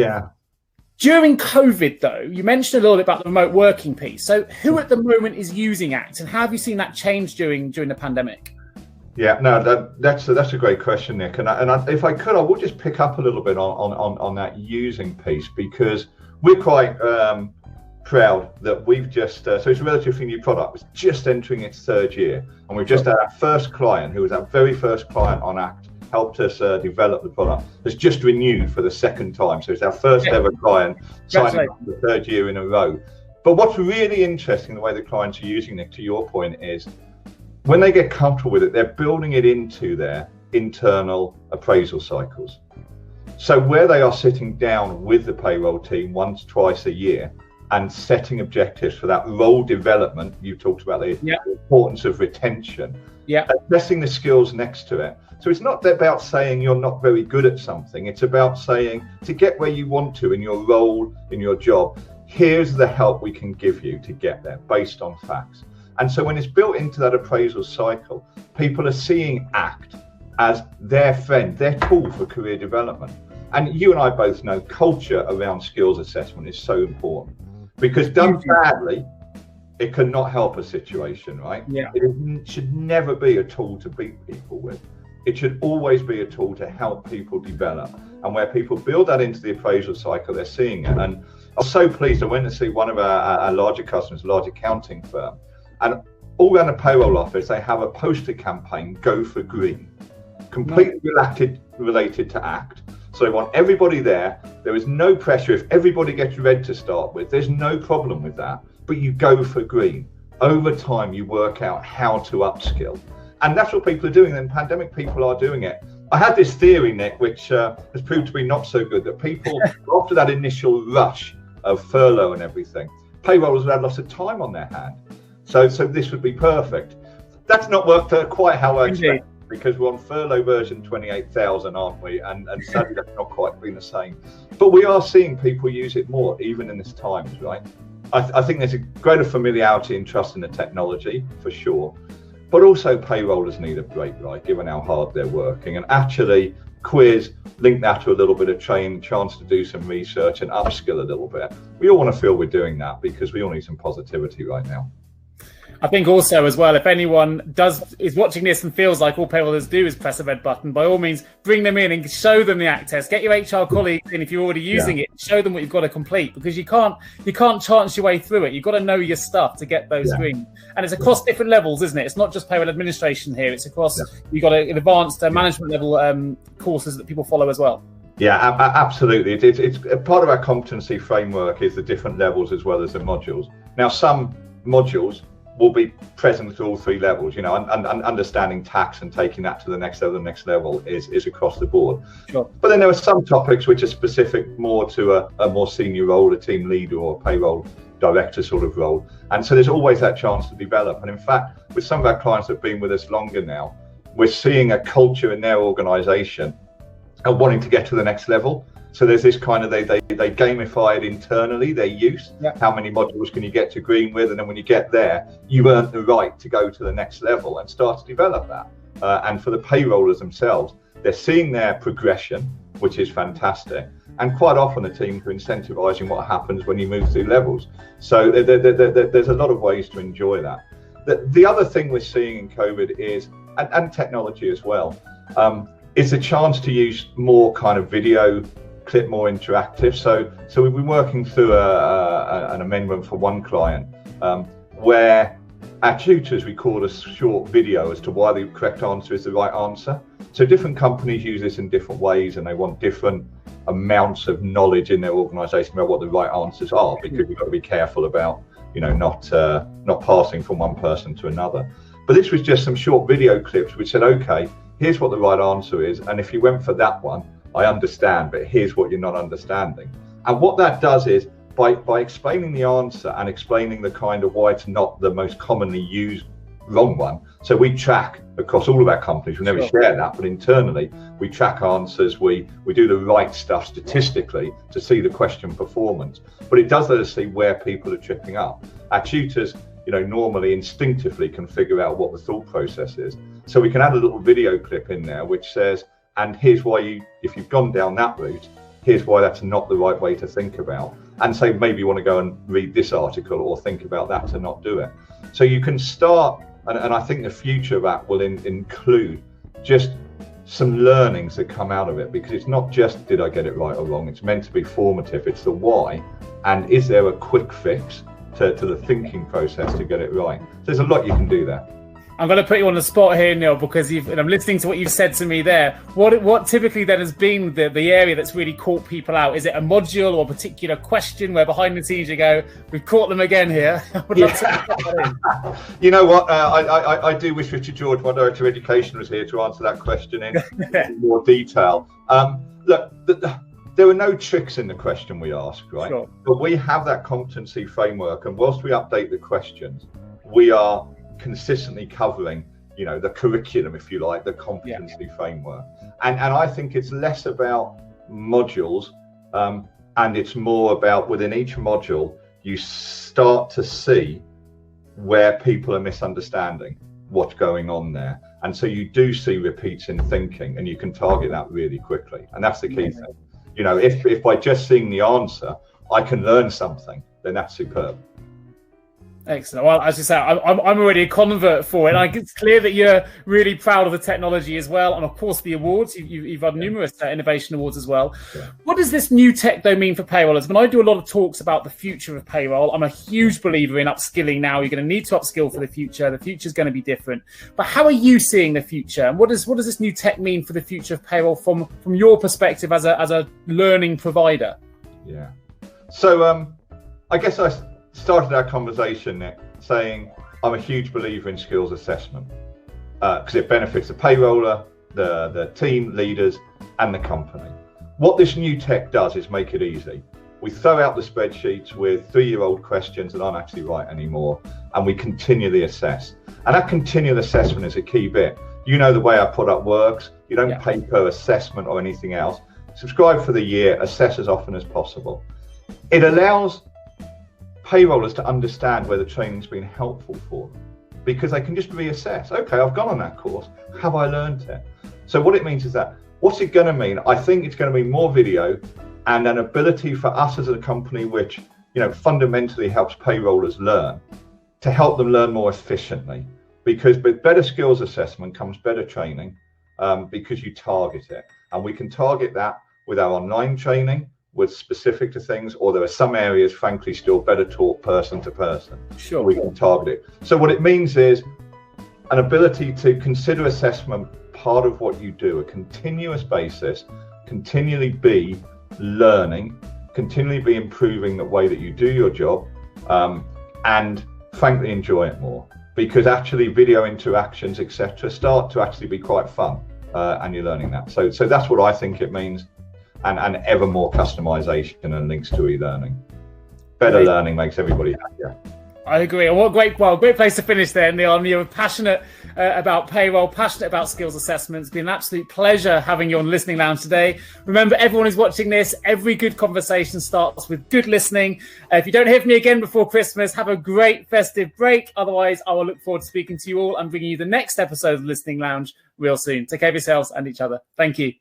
Yeah. During COVID, though, you mentioned a little bit about the remote working piece. So who at the moment is using ACT, and how have you seen that change during the pandemic? Yeah, no, that's a great question, Nick. And if I could, I would just pick up a little bit on that using piece, because we're quite proud that we've just, so it's a relatively new product. It's just entering its third year. And we've just had our first client, who was our very first client on ACT, helped us develop the product, has just renewed for the second time. So it's our first ever client signing up for the third year in a row. But what's really interesting, the way the clients are using it, to your point, is when they get comfortable with it, they're building it into their internal appraisal cycles. So where they are sitting down with the payroll team once, twice a year and setting objectives for that role development, you talked about the importance of retention, assessing the skills next to it. So it's not about saying you're not very good at something. It's about saying, to get where you want to in your role, in your job, here's the help we can give you to get there based on facts. And so when it's built into that appraisal cycle, people are seeing ACT as their friend, their tool for career development. And you and I both know culture around skills assessment is so important, because done badly, it cannot help a situation, right? Yeah. It should never be a tool to beat people with. It should always be a tool to help people develop. And where people build that into the appraisal cycle, they're seeing it. And I was so pleased, I went to see one of our larger customers, a large accounting firm, and all around the payroll office, they have a poster campaign, Go for Green, completely related to ACT. So they want everybody there. There is no pressure. If everybody gets red to start with, there's no problem with that. But you go for green. Over time, you work out how to upskill. And that's what people are doing. And pandemic people are doing it. I had this theory, Nick, which has proved to be not so good, that people, after that initial rush of furlough and everything, payrollers would have lots of time on their hand. So this would be perfect. That's not worked quite how I expected, because we're on furlough version 28,000, aren't we? And sadly, that's not quite been the same. But we are seeing people use it more, even in this times, right? I think there's a greater familiarity and trust in the technology, for sure. But also payrollers need a break, right, given how hard they're working. And actually, quiz, link that to a little bit of training, chance to do some research and upskill a little bit. We all want to feel we're doing that, because we all need some positivity right now. I think also as well, if anyone is watching this and feels like all payrollers do is press a red button, by all means, bring them in and show them the ACT test. Get your HR colleagues in if you're already using it. Show them what you've got to complete, because you can't chance your way through it. You've got to know your stuff to get those screens. And it's across different levels, isn't it? It's not just payroll administration here. It's across, you've got an advanced management level courses that people follow as well. Yeah, absolutely. It's part of our competency framework is the different levels as well as the modules. Now, some modules will be present at all three levels, you know, and understanding tax and taking that to the next level is across the board. Sure. But then there are some topics which are specific more to a more senior role, a team leader or a payroll director sort of role. And so there's always that chance to develop. And in fact, with some of our clients that have been with us longer now, we're seeing a culture in their organization of wanting to get to the next level. So there's this kind of, they gamify it internally, their use. How many modules can you get to green with? And then when you get there, you earn the right to go to the next level and start to develop that. And for the payrollers themselves, they're seeing their progression, which is fantastic. And quite often the teams are incentivizing what happens when you move through levels. So there's a lot of ways to enjoy that. The other thing we're seeing in COVID is, and technology as well, is a chance to use more kind of video clip, more interactive. So we've been working through an amendment for one client where our tutors record a short video as to why the correct answer is the right answer. So different companies use this in different ways, and they want different amounts of knowledge in their organization about what the right answers are, because you've got to be careful about, you know, not passing from one person to another. But this was just some short video clips which said, okay, here's what the right answer is, and if you went for that one, I understand, but here's what you're not understanding. And what that does is, by explaining the answer and explaining the kind of why it's not the most commonly used wrong one. So we track across all of our companies, we never share that, but internally we track answers, we do the right stuff statistically to see the question performance. But it does let us see where people are tripping up. Our tutors, you know, normally instinctively can figure out what the thought process is. So we can add a little video clip in there which says, and here's why if you've gone down that route, here's why that's not the right way to think about, and say maybe you want to go and read this article or think about that to not do it. So you can start, and I think the future of that will include just some learnings that come out of it, because it's not just did I get it right or wrong, it's meant to be formative. It's the why, and is there a quick fix to the thinking process to get it right. So there's a lot you can do there. I'm going to put you on the spot here, Neil, because and I'm listening to what you've said to me there. What typically then has been the area that's really caught people out? Is it a module or a particular question where behind the scenes you go, we've caught them again here? I would love to put that in. You know what? I do wish Richard George, my Director of Education, was here to answer that question in more detail. Look, there are no tricks in the question we ask, right? Sure. But we have that competency framework, and whilst we update the questions, we are consistently covering, the curriculum, if you like, the competency framework. And I think it's less about modules, and it's more about within each module, you start to see where people are misunderstanding what's going on there. And so you do see repeats in thinking, and you can target that really quickly. And that's the key thing. If by just seeing the answer, I can learn something, then that's superb. Excellent. Well, as you say, I'm already a convert for it. And it's clear that you're really proud of the technology as well. And of course, the awards. You've had numerous innovation awards as well. Yeah. What does this new tech, though, mean for payrollers? When I do a lot of talks about the future of payroll, I'm a huge believer in upskilling now. You're going to need to upskill for the future. The future is going to be different. But how are you seeing the future? And what does this new tech mean for the future of payroll from your perspective as a learning provider? Yeah. So I guess I started our conversation, Nick, saying I'm a huge believer in skills assessment because it benefits the payroller, the team leaders, and the company. What this new tech does is make it easy. We throw out the spreadsheets with 3-year-old questions that aren't actually right anymore, and we continually assess. And that continual assessment is a key bit. You know the way our product works. You don't pay per assessment or anything else. Subscribe for the year, assess as often as possible. It allows payrollers to understand where the training's been helpful for them, because they can just reassess. Okay, I've gone on that course. Have I learned it? So what it means is that, what's it going to mean? I think it's going to be more video and an ability for us as a company, which fundamentally helps payrollers learn, to help them learn more efficiently. Because with better skills assessment comes better training, because you target it, and we can target that with our online training, with specific to things, or there are some areas, frankly, still better taught person to person. Sure. We can target it. So what it means is an ability to consider assessment part of what you do, a continuous basis, continually be learning, continually be improving the way that you do your job, and frankly enjoy it more, because actually video interactions, etc., start to actually be quite fun, and you're learning that. So that's what I think it means. And ever more customization and links to e-learning. Better learning makes everybody happier. I agree. And what great place to finish there, Neil. You're passionate about payroll, passionate about skills assessments. It's been an absolute pleasure having you on Listening Lounge today. Remember, everyone who's watching this, every good conversation starts with good listening. If you don't hear from me again before Christmas, have a great festive break. Otherwise, I will look forward to speaking to you all and bringing you the next episode of Listening Lounge real soon. Take care of yourselves and each other. Thank you.